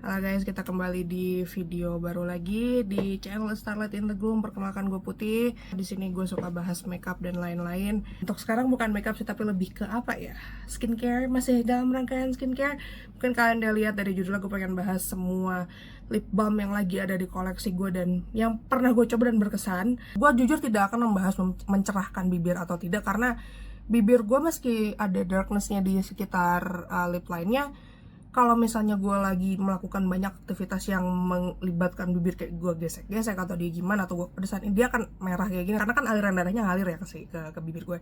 Halo guys, kita kembali di video baru lagi di channel Starlight in the Gloom. Perkenalkan, gue Putih. Di sini gue suka bahas makeup dan lain-lain. Untuk sekarang bukan makeup sih, tapi lebih ke apa ya? Skincare, masih dalam rangkaian skincare. Mungkin kalian udah lihat dari judulnya, gue pengen bahas semua lip balm yang lagi ada di koleksi gue dan yang pernah gue coba dan berkesan. Gue jujur tidak akan membahas mencerahkan bibir atau tidak, karena bibir gue meski ada darknessnya di sekitar lip line-nya, kalau misalnya gue lagi melakukan banyak aktivitas yang melibatkan bibir, kayak gue gesek-gesek atau dia gimana, atau gue pedesan, dia akan merah kayak gini karena kan aliran darahnya ngalir ya ke bibir gue.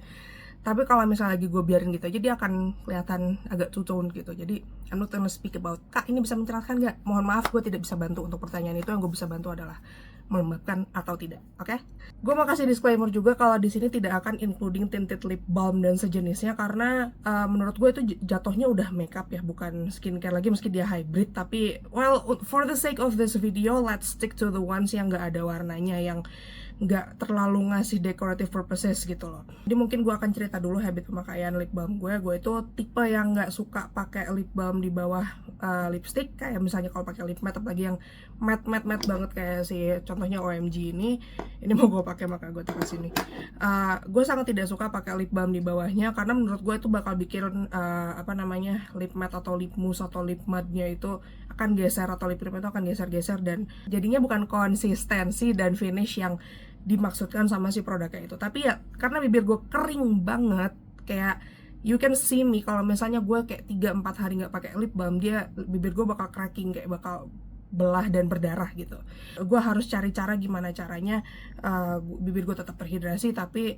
Tapi kalau misalnya lagi gue biarin gitu aja, dia akan kelihatan agak two-tone gitu. Jadi I'm not gonna speak about, kak ini bisa mencerahkan nggak? Mohon maaf, gue tidak bisa bantu untuk pertanyaan itu. Yang gue bisa bantu adalah melembabkan atau tidak. Oke? Gue mau kasih disclaimer juga kalau di sini tidak akan including tinted lip balm dan sejenisnya, karena menurut gue itu jatuhnya udah makeup ya, bukan skincare lagi, meski dia hybrid. Tapi well, for the sake of this video, let's stick to the ones yang nggak ada warnanya, yang nggak terlalu ngasih decorative purposes gitu loh. Jadi mungkin gue akan cerita dulu habit pemakaian lip balm gue. Gue itu tipe yang nggak suka pakai lip balm di bawah lipstick, kayak misalnya kalau pakai lip matte, apalagi yang matte banget kayak si contohnya OMG ini mau gue pakai, maka gue taruh sini. Gue sangat tidak suka pakai lip balm di bawahnya, karena menurut gue itu bakal bikin lip matte atau lip mousse atau lip matte-nya itu akan geser, atau lip itu akan geser-geser, dan jadinya bukan konsistensi dan finish yang dimaksudkan sama si produknya itu. Tapi ya karena bibir gue kering banget, kayak you can see me kalau misalnya gue kayak 3-4 hari nggak pakai lip balm, bibir gue bakal cracking, kayak bakal belah dan berdarah gitu. Gue harus cari cara gimana caranya bibir gue tetap terhidrasi, tapi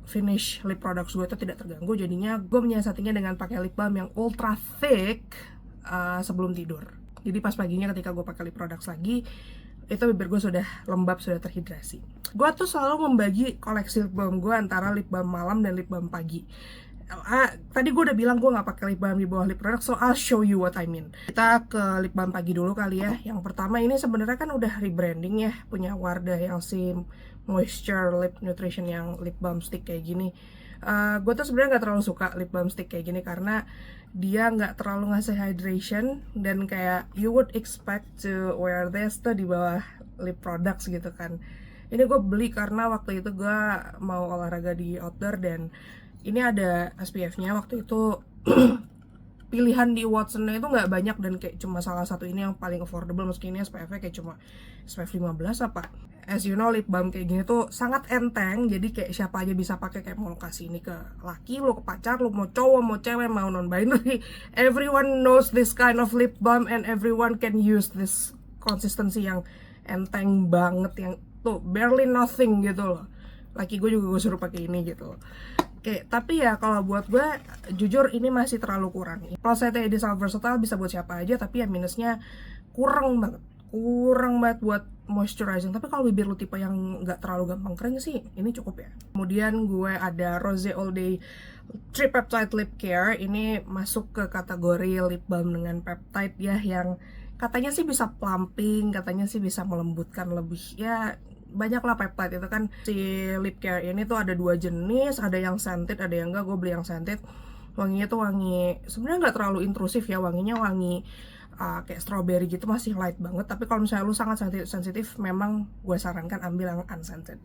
finish lip products gue itu tidak terganggu. Jadinya gue menyiasatinya dengan pakai lip balm yang ultra thick sebelum tidur. Jadi pas paginya ketika gue pakai lip products lagi, itu bibir gue sudah lembab, sudah terhidrasi. Gue tuh selalu membagi koleksi lip balm gue antara lip balm malam dan lip balm pagi. Tadi gue udah bilang gue nggak pakai lip balm di bawah lip product, so I'll show you what I mean. Kita ke lip balm pagi dulu kali ya. Yang pertama ini sebenarnya kan udah rebranding ya, punya Wardah, yang si Moisture Lip Nutrition, yang lip balm stick kayak gini. Gue tuh sebenarnya nggak terlalu suka lip balm stick kayak gini, karena dia nggak terlalu ngasih hydration, dan kayak you would expect to wear this tuh di bawah lip products gitu kan. Ini gue beli karena waktu itu gue mau olahraga di outdoor, dan ini ada SPF-nya. Waktu itu pilihan di Watson-nya itu nggak banyak, dan kayak cuma salah satu ini yang paling affordable, meski ini SPF-nya kayak cuma SPF 15 apa. As you know, lip balm kayak gini tuh sangat enteng, jadi kayak siapa aja bisa pakai. Kayak mau kasih ini ke laki lo, ke pacar lo, mau cowok, mau cewek, mau non-binary, everyone knows this kind of lip balm, and everyone can use this konsistensi yang enteng banget, yang tuh barely nothing gitu loh. Laki gue juga gue suruh pakai ini gitu. Oke, tapi ya kalau buat gue, jujur ini masih terlalu kurang. Kalau saya ini sangat versatile, bisa buat siapa aja, tapi ya minusnya kurang banget buat moisturizing. Tapi kalau bibir lu tipe yang nggak terlalu gampang kering sih, ini cukup ya. Kemudian gue ada Rose All Day Tripeptide Lip Care. Ini masuk ke kategori lip balm dengan peptide ya, yang katanya sih bisa plumping, katanya sih bisa melembutkan lebih, ya banyak lah peptide itu kan. Si lip care ini tuh ada 2 jenis, ada yang scented, ada yang enggak. Gue beli yang scented. Wanginya tuh wangi, sebenarnya nggak terlalu intrusif ya, wanginya wangi kayak strawberry gitu, masih light banget. Tapi kalau misalnya lu sangat sensitif, memang gue sarankan ambil yang unscented.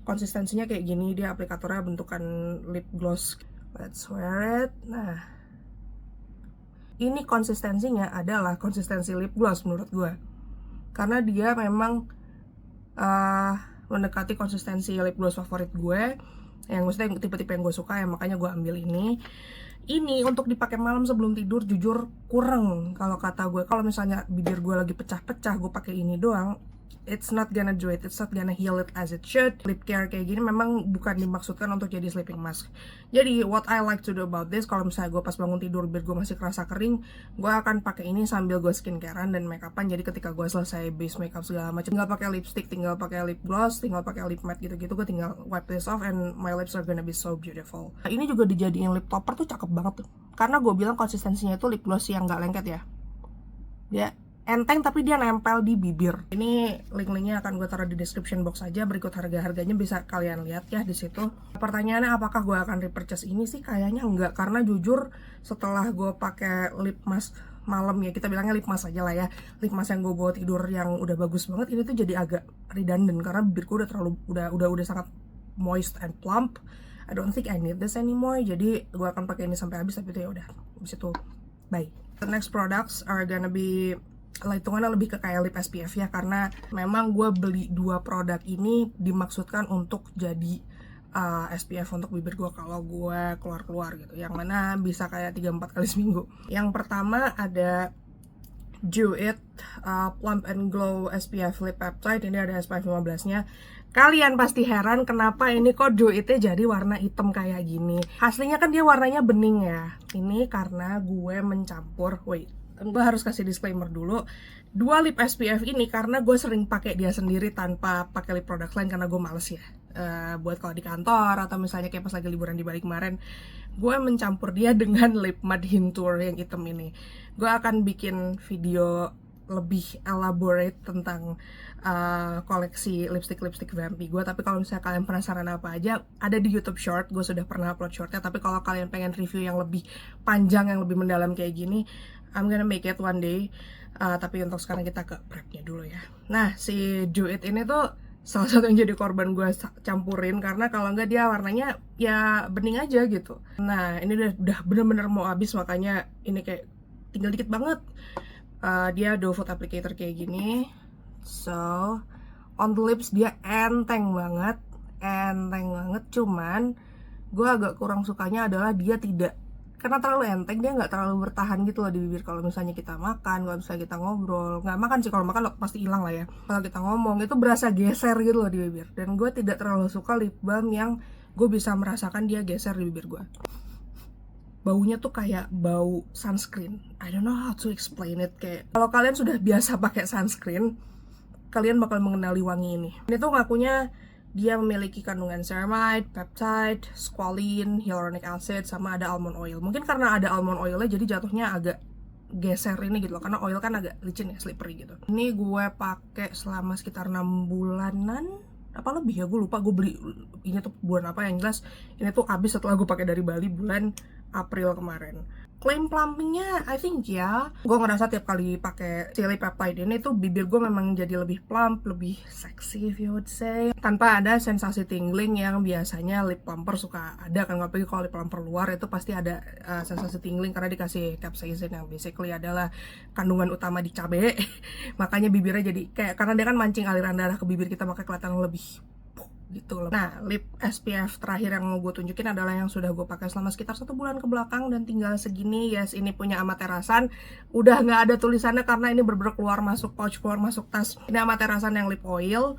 Konsistensinya kayak gini, dia aplikatornya bentukan lip gloss. Let's wear it. Nah, ini konsistensinya adalah konsistensi lip gloss menurut gue, karena dia memang mendekati konsistensi lip gloss favorit gue, yang maksudnya tipe-tipe yang gue suka ya, makanya gue ambil ini. Ini untuk dipakai malam sebelum tidur, jujur kurang kalau kata gue. Kalau misalnya bibir gue lagi pecah-pecah, gue pakai ini doang, it's not gonna do it, it's not gonna heal it as it should. Lip care kayak gini memang bukan dimaksudkan untuk jadi sleeping mask. Jadi what I like to do about this, kalau misalnya gue pas bangun tidur bibir gue masih kerasa kering, gue akan pakai ini sambil gue skincarean dan makeupan. Jadi ketika gue selesai base makeup segala macam, tinggal pakai lipstick, tinggal pakai lip gloss, tinggal pakai lip matte gitu-gitu, gue tinggal wipe this off and my lips are gonna be so beautiful. Ini juga dijadiin lip topper tuh cakep banget tuh, karena gue bilang konsistensinya itu lip gloss yang gak lengket ya, dia enteng tapi dia nempel di bibir. Ini link-linknya akan gue taruh di description box aja. Berikut harga-harganya bisa kalian lihat ya di situ. Pertanyaannya apakah gue akan repurchase ini sih? Kayaknya enggak, karena jujur setelah gue pakai lip mask malam ya, kita bilangnya lip mask aja lah ya, lip mask yang gue bawa tidur yang udah bagus banget, ini tuh jadi agak redundant karena bibir gue udah terlalu udah sangat moist and plump. I don't think I need this anymore, jadi gue akan pakai ini sampai habis, tapi itu ya udah, habis itu bye. The next products are gonna be hitungannya lebih ke kayak lip SPF ya, karena memang gue beli 2 produk ini dimaksudkan untuk jadi SPF untuk bibir gue kalau gue keluar-keluar gitu, yang mana bisa kayak 3-4 kali seminggu. Yang pertama ada Do It Plump and Glow SPF Lip Peptide. Ini ada SPF 15 nya. Kalian pasti heran kenapa ini kok Do It-nya jadi warna hitam kayak gini. Aslinya kan dia warnanya bening ya. Ini karena gue mencampur, gue harus kasih disclaimer dulu. 2 lip SPF ini karena gue sering pakai dia sendiri tanpa pakai lip product lain karena gue males ya. Buat kalau di kantor atau misalnya kayak pas lagi liburan di Bali kemarin, gue mencampur dia dengan lip matte Hintour yang hitam ini. Gue akan bikin video lebih elaborate tentang koleksi lipstick vampy gue. Tapi kalau misalnya kalian penasaran apa aja, ada di YouTube Short. Gue sudah pernah upload shortnya. Tapi kalau kalian pengen review yang lebih panjang, yang lebih mendalam kayak gini, I'm gonna make it one day. Tapi untuk sekarang kita ke prepnya dulu ya. Nah, si Do It ini tuh salah satu yang jadi korban gue campurin, karena kalau enggak dia warnanya ya bening aja gitu. Nah, ini udah bener-bener mau habis, makanya ini kayak tinggal dikit banget. Dia doe food applicator kayak gini. So, on the lips dia enteng banget. Cuman gue agak kurang sukanya adalah dia tidak, karena terlalu enteng, dia nggak terlalu bertahan gitu loh di bibir. Kalau misalnya kita makan, kalau misalnya kita ngobrol, nggak makan sih, kalau makan pasti hilang lah ya. Kalau kita ngomong itu berasa geser gitu loh di bibir. Dan gue tidak terlalu suka lip balm yang gue bisa merasakan dia geser di bibir gue. Baunya tuh kayak bau sunscreen. I don't know how to explain it. Kayak kalau kalian sudah biasa pakai sunscreen, kalian bakal mengenali wangi ini. Ini tuh ngakunya dia memiliki kandungan ceramide, peptide, squalene, hyaluronic acid, sama ada almond oil. Mungkin karena ada almond oilnya jadi jatuhnya agak geser ini gitu loh, karena oil kan agak licin ya, slippery gitu. Ini gue pakai selama sekitar 6 bulanan, apa lebih ya, gue lupa gue beli ini tuh bulan apa. Yang jelas ini tuh habis setelah gue pakai dari Bali bulan April kemarin. Claim plumpingnya, I think ya, gue ngerasa tiap kali pakai si lip peptide ini tuh bibir gue memang jadi lebih plump, lebih sexy if you would say, tanpa ada sensasi tingling yang biasanya lip plumper suka ada kan. Apalagi kalau lip plumper luar itu pasti ada sensasi tingling karena dikasih capsaicin yang basically adalah kandungan utama di cabe. Makanya bibirnya jadi kayak, karena dia kan mancing aliran darah ke bibir kita, makanya kelihatan lebih gitu loh. Nah, lip SPF terakhir yang mau gue tunjukin adalah yang sudah gue pakai selama sekitar 1 bulan ke belakang dan tinggal segini. Yes, ini punya Amaterasan. Udah nggak ada tulisannya karena ini bener-bener keluar masuk pouch, keluar masuk tas. Ini Amaterasan yang lip oil,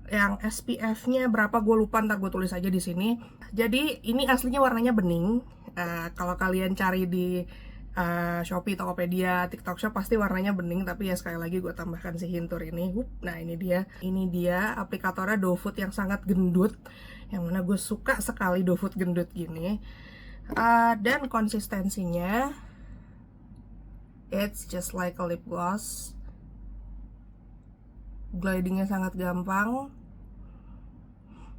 yang SPF-nya berapa gue lupa, ntar gue tulis aja di sini. Jadi ini aslinya warnanya bening. Kalau kalian cari di Shopee, Tokopedia, TikTok Shop pasti warnanya bening, tapi ya sekali lagi gue tambahkan si Hintour ini. Nah, ini dia aplikatornya doe food yang sangat gendut, yang mana gue suka sekali doe food gendut gini. Dan konsistensinya it's just like a lip gloss. Glidingnya sangat gampang.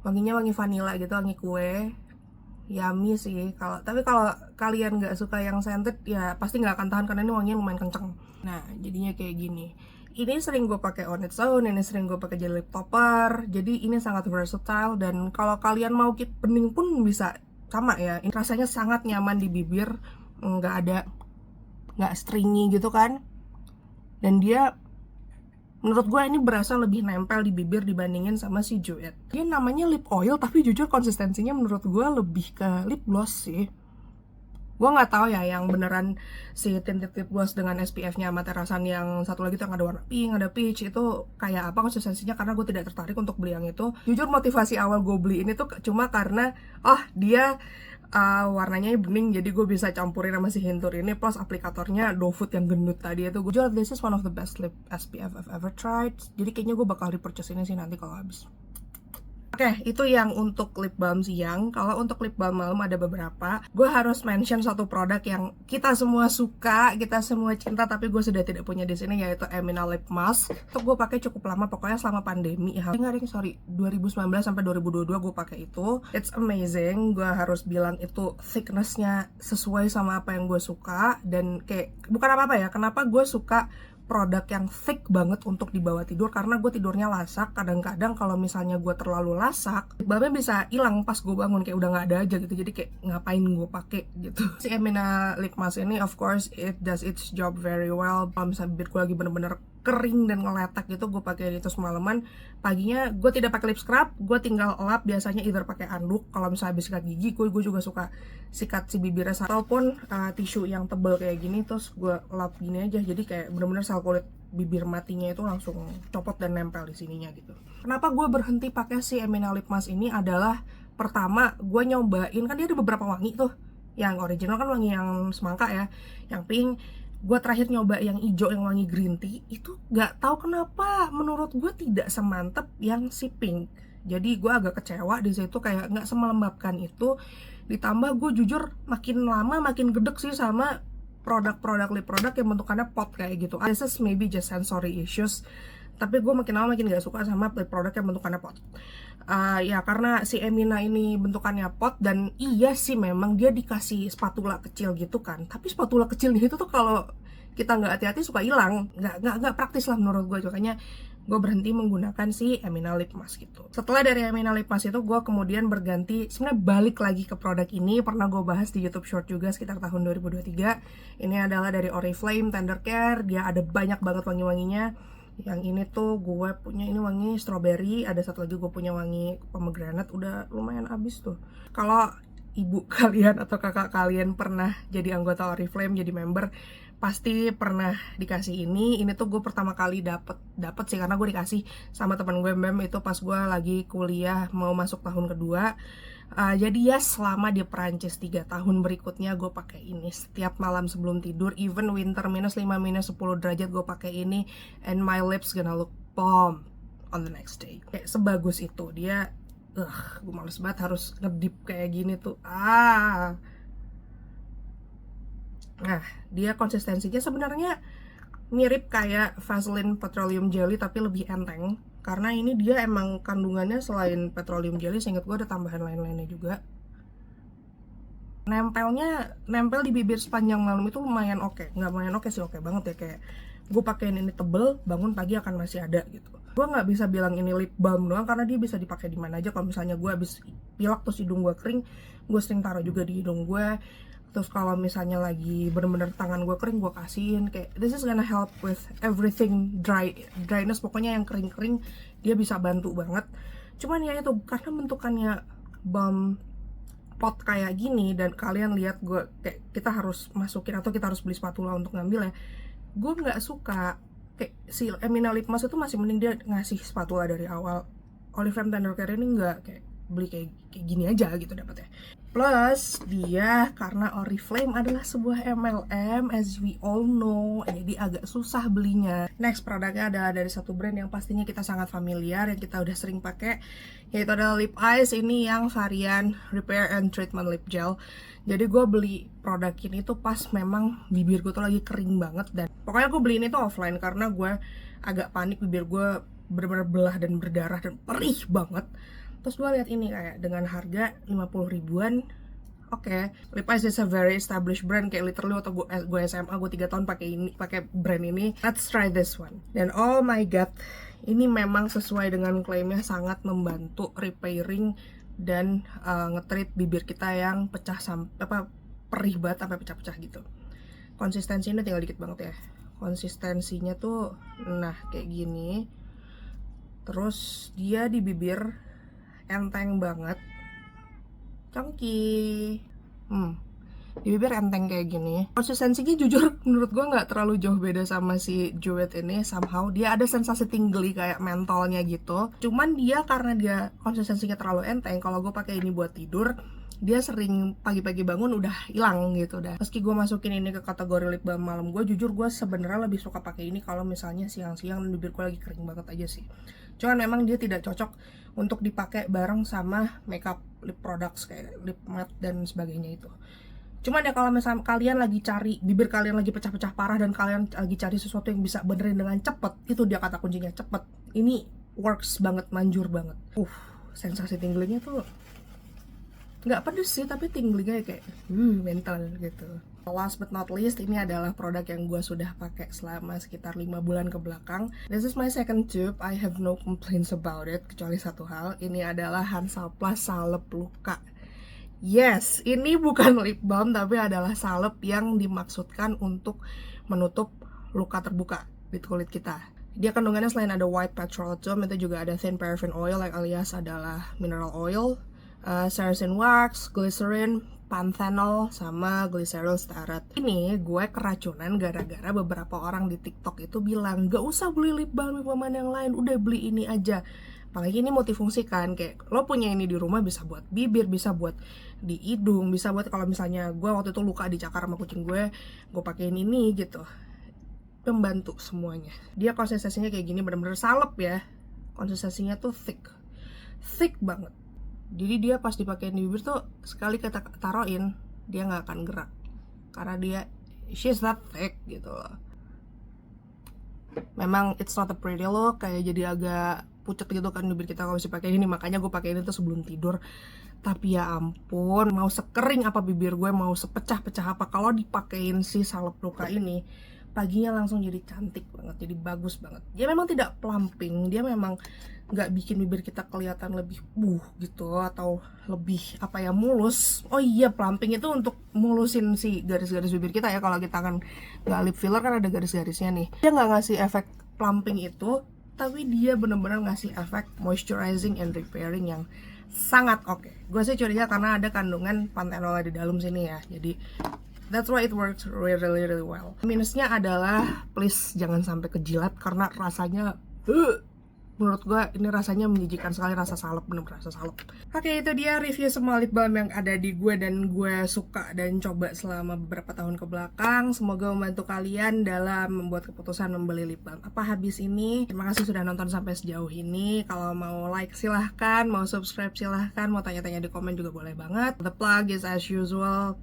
Wanginya wangi vanilla gitu, wangi kue. Yummy sih. Tapi kalau kalian nggak suka yang scented ya pasti nggak akan tahan karena ini wanginya lumayan kenceng. Nah, jadinya kayak gini. Ini sering gue pakai on its own, ini sering gue pakai jadi lip topper. Jadi ini sangat versatile, dan kalau kalian mau keep bening pun bisa sama ya. Ini rasanya sangat nyaman di bibir, nggak stringy gitu kan. Dan dia, menurut gue ini berasa lebih nempel di bibir dibandingin sama si Do It. Dia namanya lip oil, tapi jujur konsistensinya menurut gue lebih ke lip gloss sih. Gue nggak tahu ya yang beneran si tinted lip gloss dengan SPF-nya Amaterasan yang satu lagi tuh yang ada warna pink, ada peach, itu kayak apa konsistensinya, karena gue tidak tertarik untuk beli yang itu. Jujur motivasi awal gue beli ini tuh cuma karena dia warnanya bening, jadi gue bisa campurin sama si Hintour ini, plus aplikatornya doe food yang gendut tadi itu. Gue jual, this is one of the best lip SPF I've ever tried. Jadi kayaknya gue bakal repurchase ini sih nanti kalau habis. Oke, itu yang untuk lip balm siang. Kalau untuk lip balm malam ada beberapa. Gue harus mention satu produk yang kita semua suka, kita semua cinta, tapi gue sudah tidak punya di sini, yaitu Emina Lip Mask. Itu gue pakai cukup lama, pokoknya selama pandemi. Sorry, 2019 sampai 2022 gue pakai itu. It's amazing. Gue harus bilang itu thicknessnya sesuai sama apa yang gue suka, dan kayak bukan apa-apa ya. Kenapa gue suka produk yang thick banget untuk dibawa tidur, karena gue tidurnya lasak. Kadang-kadang kalau misalnya gue terlalu lasak, lip balmnya bisa hilang pas gue bangun, kayak udah nggak ada aja gitu. Jadi kayak ngapain gue pakai gitu. Si Emina Lip Mask ini of course it does its job very well. Kalau misalnya bibir gue lagi bener-bener kering dan ngeletak gitu, gue pakai itu semalaman. Paginya gue tidak pakai lip scrub, gue tinggal lap, biasanya either pakai anduk. Kalau misalnya habis sikat gigi, gue juga suka sikat si bibirnya, ataupun tisu yang tebel kayak gini, terus gue lap gini aja. Jadi kayak bener-bener sel kulit bibir matinya itu langsung copot dan nempel di sininya gitu. Kenapa gue berhenti pakai si Emina Lip Mask ini adalah, pertama gue nyobain, kan dia ada beberapa wangi tuh. Yang original kan wangi yang semangka ya, yang pink. Gue terakhir nyoba yang hijau yang wangi green tea, itu gak tahu kenapa menurut gue tidak semantep yang si pink. Jadi gue agak kecewa di situ, kayak nggak semelembabkan itu. Ditambah gue jujur makin lama makin gedek sih sama produk-produk lip produk yang bentukannya pot kayak gitu. This is maybe just sensory issues, tapi gue makin lama makin gak suka sama lip produk yang bentukannya pot. Ya karena si Emina ini bentukannya pot, dan iya sih memang dia dikasih spatula kecil gitu kan, tapi spatula kecilnya itu tuh kalau kita nggak hati-hati suka hilang, nggak praktis lah menurut gue. Makanya gue berhenti menggunakan si Emina Lip Mask gitu. Setelah dari Emina Lip Mask itu, gue kemudian berganti, sebenarnya balik lagi ke produk ini. Pernah gue bahas di YouTube Short juga sekitar tahun 2023. Ini adalah dari Oriflame Tender Care. Dia ada banyak banget wangi-wanginya. Yang ini tuh gue punya ini wangi strawberry, ada satu lagi gue punya wangi pomegranate, udah lumayan abis tuh. Kalau ibu kalian atau kakak kalian pernah jadi anggota Oriflame, jadi member, pasti pernah dikasih ini. Ini tuh gue pertama kali dapet sih, karena gue dikasih sama teman gue Bem itu pas gue lagi kuliah mau masuk tahun kedua. Jadi ya selama di Perancis 3 tahun berikutnya gue pakai ini setiap malam sebelum tidur, even winter -5 -10 derajat gue pakai ini, and my lips gonna look bomb on the next day. Kayak sebagus itu dia. Gue males banget harus ngedip kayak gini tuh. Nah, dia konsistensinya sebenarnya mirip kayak Vaseline Petroleum Jelly, tapi lebih enteng. Karena ini dia emang kandungannya selain petroleum jelly, seingat gue ada tambahan lain-lainnya juga. Nempel di bibir sepanjang malam itu lumayan oke. Nggak lumayan oke sih, oke banget ya. Kayak gue pakein ini tebel, bangun pagi akan masih ada gitu. Gue nggak bisa bilang ini lip balm doang, karena dia bisa dipakai di mana aja. Kalau misalnya gue habis pilek terus hidung gue kering, gue sering taruh juga di hidung gue. Terus kalau misalnya lagi bener-bener tangan gue kering, gue kasihin. Kayak this is gonna help with everything dryness, pokoknya yang kering-kering dia bisa bantu banget. Cuman ya itu, karena bentukannya balm pot kayak gini, dan kalian lihat gue kayak kita harus masukin atau kita harus beli spatula untuk ngambil ya, gue nggak suka. Kayak si Emina Lip Mask itu masih mending dia ngasih spatula dari awal. Oriflame Tender Care ini nggak, kayak beli kayak gini aja gitu dapetnya. Plus dia karena Oriflame adalah sebuah MLM as we all know, jadi agak susah belinya. Next produknya adalah dari satu brand yang pastinya kita sangat familiar, yang kita udah sering pakai, yaitu adalah Lip Eyes. Ini yang varian Repair and Treatment Lip Gel. Jadi gue beli produk ini tuh pas memang bibir gue tuh lagi kering banget, dan pokoknya gue beli ini tuh offline karena gue agak panik bibir gue bener-bener belah dan berdarah dan perih banget. Terus gue lihat ini kayak dengan harga 50 ribuan. Oke, Lip Eyes is a very established brand, kayak literally waktu gue SMA, gue 3 tahun pakai brand ini. Let's try this one. Dan oh my god, ini memang sesuai dengan klaimnya, sangat membantu repairing dan nge-treat bibir kita yang pecah perih banget sampai pecah-pecah gitu. Konsistensinya tinggal dikit banget ya. Konsistensinya tuh nah kayak gini. Terus dia di bibir enteng banget, chunky. Di bibir enteng kayak gini. Konsistensinya jujur menurut gue nggak terlalu jauh beda sama si Jouet ini. Somehow dia ada sensasi tingly kayak mentolnya gitu. Cuman dia karena dia konsistensinya terlalu enteng, kalau gue pakai ini buat tidur, dia sering pagi-pagi bangun udah hilang gitu dah. Meski gue masukin ini ke kategori lip balm malam, gue jujur gue sebenarnya lebih suka pakai ini kalau misalnya siang-siang dan bibir gue lagi kering banget aja sih. Cuman memang dia tidak cocok untuk dipakai bareng sama makeup lip products kayak lip matte dan sebagainya itu. Cuman ya kalau misalnya kalian lagi cari, bibir kalian lagi pecah-pecah parah dan kalian lagi cari sesuatu yang bisa benerin dengan cepet, itu dia kata kuncinya, cepet. Ini works banget, manjur banget. Sensasi tinglingnya tuh nggak pedes sih, tapi tinglingnya kayak mental gitu. Last but not least, ini adalah produk yang gue sudah pakai selama sekitar 5 bulan ke belakang. This is my second tube, I have no complaints about it, kecuali satu hal, ini adalah Hansaplast Salep Luka. Yes, ini bukan lip balm tapi adalah salep yang dimaksudkan untuk menutup luka terbuka di kulit kita. Dia kandungannya selain ada white petroleum, itu juga ada thin paraffin oil yang alias adalah mineral oil, salicylate wax, glycerin, panthenol, sama glyceryl stearate. Ini gue keracunan gara-gara beberapa orang di TikTok itu bilang gak usah beli lip balm yang lain, udah beli ini aja. Apalagi ini multifungsi kan, kayak lo punya ini di rumah bisa buat bibir, bisa buat di hidung, bisa buat kalau misalnya gue waktu itu luka dicakar sama kucing gue pakein ini gitu. Membantu semuanya. Dia konsistensinya kayak gini, bener-bener salep ya. Konsistensinya tuh thick banget. Jadi dia pas dipakein di bibir tuh sekali kita taruhin dia nggak akan gerak karena dia she's that thick gitu loh. Memang it's not a pretty look, kayak jadi agak pucet gitu kan bibir kita kalau masih pakai ini, makanya gue pakai ini tuh sebelum tidur. Tapi ya ampun, mau sekering apa bibir gue, mau sepecah-pecah apa, kalau dipakein si salep luka ini paginya langsung jadi cantik banget, jadi bagus banget. Dia memang tidak plumping, dia memang nggak bikin bibir kita kelihatan lebih gitu atau lebih apa ya, mulus. Oh iya, plumping itu untuk mulusin si garis-garis bibir kita ya. Kalau kita kan nggak lip filler kan ada garis-garisnya nih, dia nggak ngasih efek plumping itu, tapi dia bener-bener ngasih efek moisturizing and repairing yang sangat oke. Gue sih curiga karena ada kandungan panthenol di dalam sini ya, jadi that's why it works really well. Minusnya adalah please jangan sampai kejilat karena rasanya menurut gue ini rasanya menjijikan sekali, rasa salep, bener-bener rasa salep. Oke, itu dia review semua lip balm yang ada di gue dan gue suka dan coba selama beberapa tahun ke belakang. Semoga membantu kalian dalam membuat keputusan membeli lip balm apa habis ini. Terima kasih sudah nonton sampai sejauh ini. Kalau mau like silahkan, mau subscribe silahkan, mau tanya-tanya di komen juga boleh banget. The plug is as usual,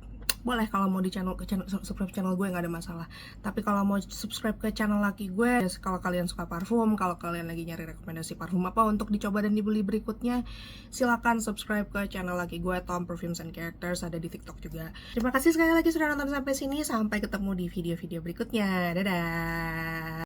boleh kalau mau di subscribe channel gue nggak ada masalah. Tapi kalau mau subscribe ke channel laki gue, kalau kalian suka parfum, kalau kalian lagi nyari rekomendasi parfum apa untuk dicoba dan dibeli berikutnya, silakan subscribe ke channel laki gue, Tom Perfumes and Characters, ada di TikTok juga. Terima kasih sekali lagi sudah nonton sampai sini, sampai ketemu di video-video berikutnya. Dadah.